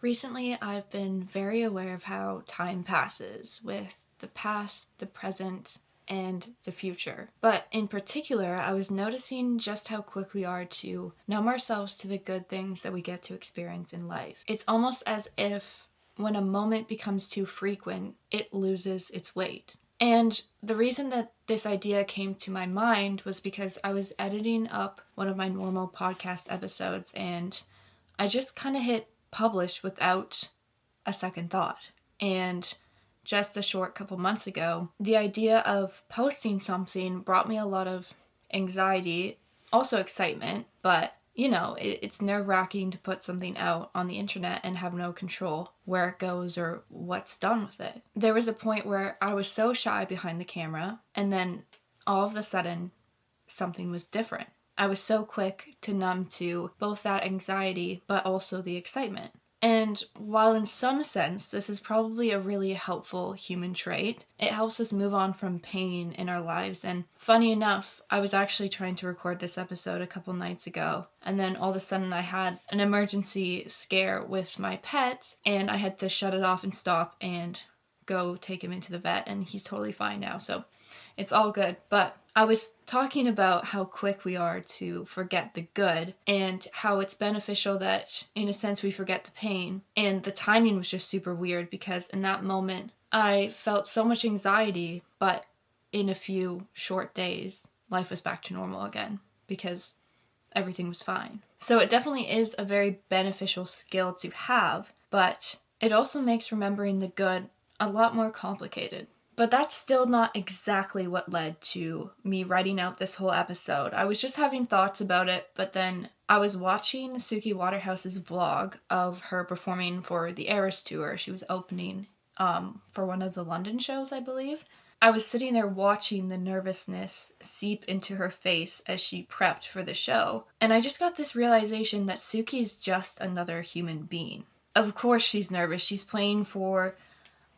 Recently, I've been very aware of how time passes with the past, the present, and the future. But in particular, I was noticing just how quick we are to numb ourselves to the good things that we get to experience in life. It's almost as if when a moment becomes too frequent, it loses its weight. And the reason that this idea came to my mind was because I was editing up one of my normal podcast episodes and I just kind of hit publish without a second thought. And just a short couple months ago, the idea of posting something brought me a lot of anxiety, also excitement, but it's nerve-wracking to put something out on the internet and have no control where it goes or what's done with it. There was a point where I was so shy behind the camera, and then all of a sudden, something was different. I was so quick to numb to both that anxiety, but also the excitement. And while in some sense this is probably a really helpful human trait, it helps us move on from pain in our lives. And funny enough, I was actually trying to record this episode a couple nights ago, and then all of a sudden I had an emergency scare with my pet, and I had to shut it off and stop and go take him into the vet, and he's totally fine now, so it's all good. But I was talking about how quick we are to forget the good and how it's beneficial that, in a sense, we forget the pain. And the timing was just super weird because in that moment, I felt so much anxiety, but in a few short days, life was back to normal again because everything was fine. So it definitely is a very beneficial skill to have, but it also makes remembering the good a lot more complicated. But that's still not exactly what led to me writing out this whole episode. I was just having thoughts about it, but then I was watching Suki Waterhouse's vlog of her performing for the Eras Tour. She was opening for one of the London shows, I believe. I was sitting there watching the nervousness seep into her face as she prepped for the show, and I just got this realization that Suki's just another human being. Of course she's nervous. She's playing for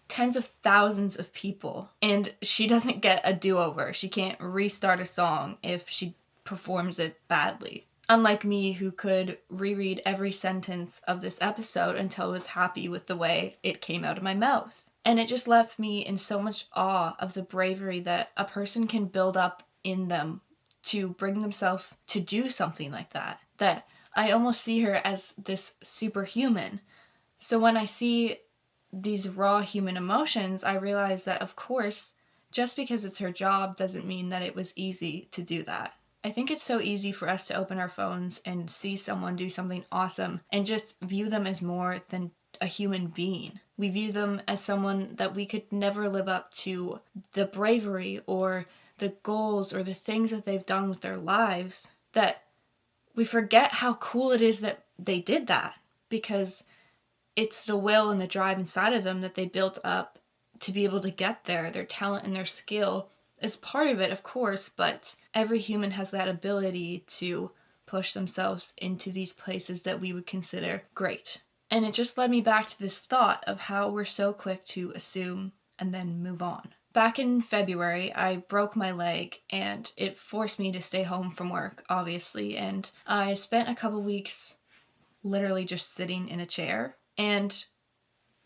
tens of thousands of people, and she doesn't get a do-over. She can't restart a song if she performs it badly. Unlike me, who could reread every sentence of this episode until I was happy with the way it came out of my mouth. And it just left me in so much awe of the bravery that a person can build up in them to bring themselves to do something like that. That I almost see her as this superhuman. So when I see these raw human emotions, I realized that, of course, just because it's her job doesn't mean that it was easy to do that. I think it's so easy for us to open our phones and see someone do something awesome and just view them as more than a human being. We view them as someone that we could never live up to the bravery or the goals or the things that they've done with their lives, that we forget how cool it is that they did that, because it's the will and the drive inside of them that they built up to be able to get there. Their talent and their skill is part of it, of course, but every human has that ability to push themselves into these places that we would consider great. And it just led me back to this thought of how we're so quick to assume and then move on. Back in February, I broke my leg, and it forced me to stay home from work, obviously, and I spent a couple weeks literally just sitting in a chair. And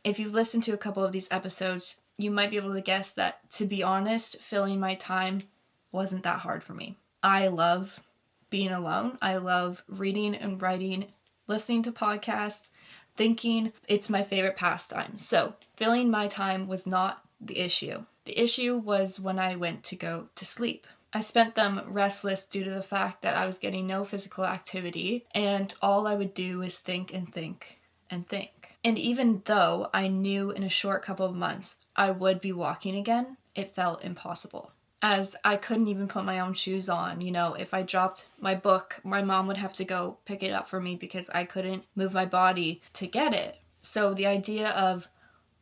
if you've listened to a couple of these episodes, you might be able to guess that, to be honest, filling my time wasn't that hard for me. I love being alone. I love reading and writing, listening to podcasts, thinking. It's my favorite pastime. So filling my time was not the issue. The issue was when I went to go to sleep. I spent them restless due to the fact that I was getting no physical activity, and all I would do is think and think and think. And even though I knew in a short couple of months I would be walking again, it felt impossible. As I couldn't even put my own shoes on. If I dropped my book, my mom would have to go pick it up for me because I couldn't move my body to get it. So the idea of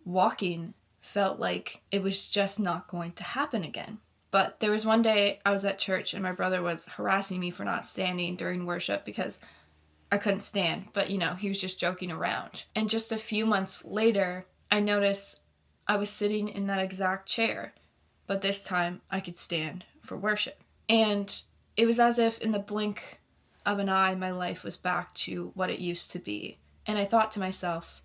walking felt like it was just not going to happen again. But there was one day I was at church and my brother was harassing me for not standing during worship because I couldn't stand, but he was just joking around. And just a few months later, I noticed I was sitting in that exact chair, but this time I could stand for worship. And it was as if in the blink of an eye, my life was back to what it used to be. And I thought to myself,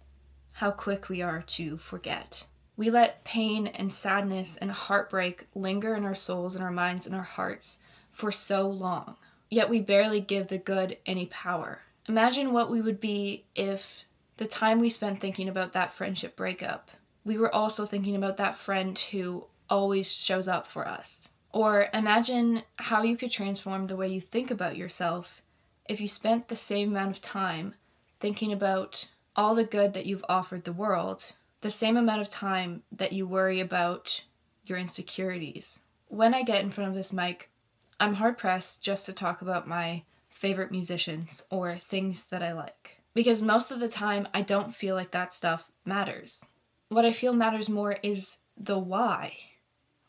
how quick we are to forget. We let pain and sadness and heartbreak linger in our souls and our minds and our hearts for so long, yet we barely give the good any power. Imagine what we would be if the time we spent thinking about that friendship breakup, we were also thinking about that friend who always shows up for us. Or imagine how you could transform the way you think about yourself if you spent the same amount of time thinking about all the good that you've offered the world, the same amount of time that you worry about your insecurities. When I get in front of this mic, I'm hard-pressed just to talk about my favorite musicians or things that I like. Because most of the time, I don't feel like that stuff matters. What I feel matters more is the why.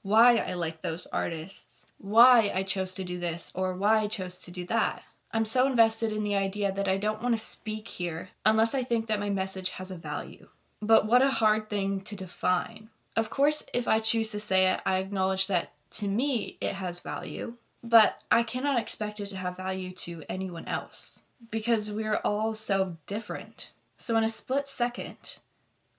Why I like those artists. Why I chose to do this or why I chose to do that. I'm so invested in the idea that I don't want to speak here unless I think that my message has a value. But what a hard thing to define. Of course, if I choose to say it, I acknowledge that to me it has value, but I cannot expect it to have value to anyone else because we're all so different. So in a split second,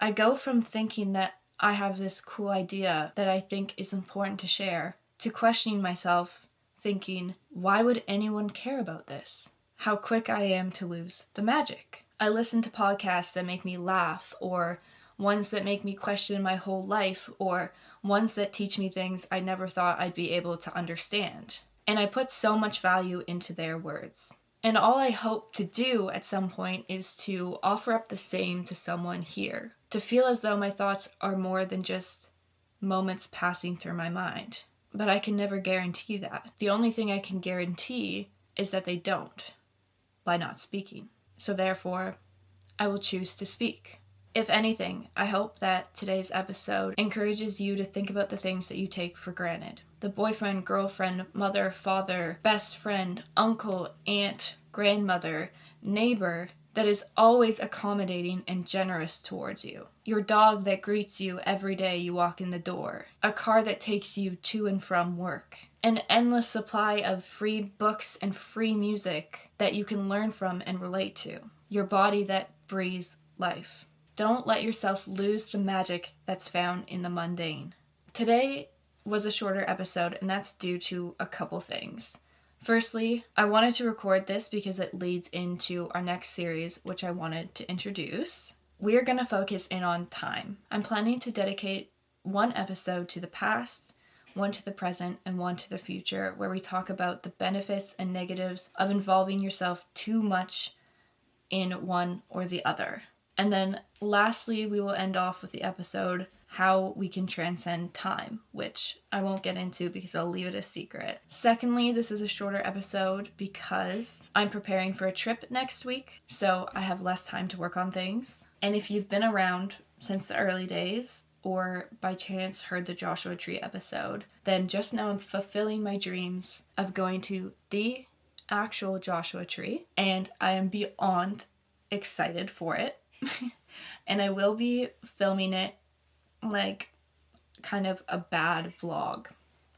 I go from thinking that I have this cool idea that I think is important to share to questioning myself, thinking, why would anyone care about this? How quick I am to lose the magic. I listen to podcasts that make me laugh, or ones that make me question my whole life, or ones that teach me things I never thought I'd be able to understand. And I put so much value into their words. And all I hope to do at some point is to offer up the same to someone here, to feel as though my thoughts are more than just moments passing through my mind. But I can never guarantee that. The only thing I can guarantee is that they don't, by not speaking. So therefore, I will choose to speak. If anything, I hope that today's episode encourages you to think about the things that you take for granted. The boyfriend, girlfriend, mother, father, best friend, uncle, aunt, grandmother, neighbor that is always accommodating and generous towards you. Your dog that greets you every day you walk in the door. A car that takes you to and from work. An endless supply of free books and free music that you can learn from and relate to. Your body that breathes life. Don't let yourself lose the magic that's found in the mundane. Today was a shorter episode, and that's due to a couple things. Firstly, I wanted to record this because it leads into our next series, which I wanted to introduce. We are going to focus in on time. I'm planning to dedicate one episode to the past, one to the present, and one to the future, where we talk about the benefits and negatives of involving yourself too much in one or the other. And then lastly, we will end off with the episode how we can transcend time, which I won't get into because I'll leave it a secret. Secondly, this is a shorter episode because I'm preparing for a trip next week, so I have less time to work on things. And if you've been around since the early days, or by chance heard the Joshua Tree episode, then just know I'm fulfilling my dreams of going to the actual Joshua Tree, and I am beyond excited for it. And I will be filming it like kind of a bad vlog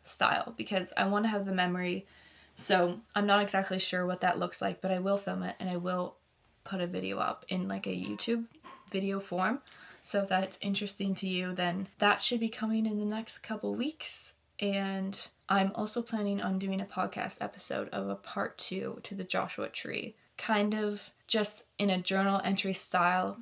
style because I want to have the memory. So I'm not exactly sure what that looks like, but I will film it and I will put a video up in like a YouTube video form. So if that's interesting to you, then that should be coming in the next couple weeks. And I'm also planning on doing a podcast episode of a part 2 to the Joshua Tree, kind of just in a journal entry style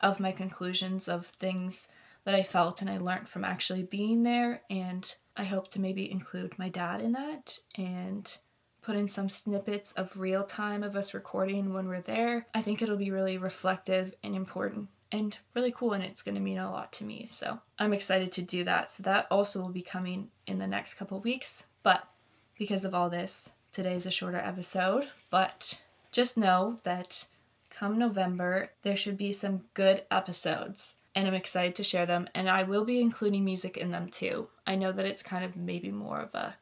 of my conclusions of things that I felt and I learned from actually being there. And I hope to maybe include my dad in that and put in some snippets of real time of us recording when we're there. I think it'll be really reflective and important and really cool, and it's going to mean a lot to me. So I'm excited to do that. So that also will be coming in the next couple weeks. But because of all this, today's a shorter episode. But just know that come November, there should be some good episodes. And I'm excited to share them. And I will be including music in them too. I know that it's kind of maybe more of a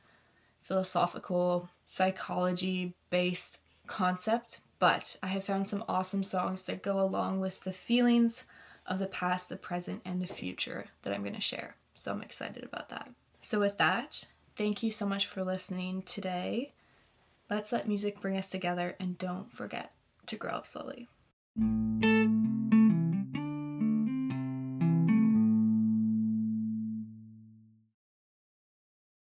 philosophical, psychology-based concept, but I have found some awesome songs that go along with the feelings of the past, the present, and the future that I'm going to share. So I'm excited about that. So with that, thank you so much for listening today. Let's let music bring us together, and don't forget to grow up slowly.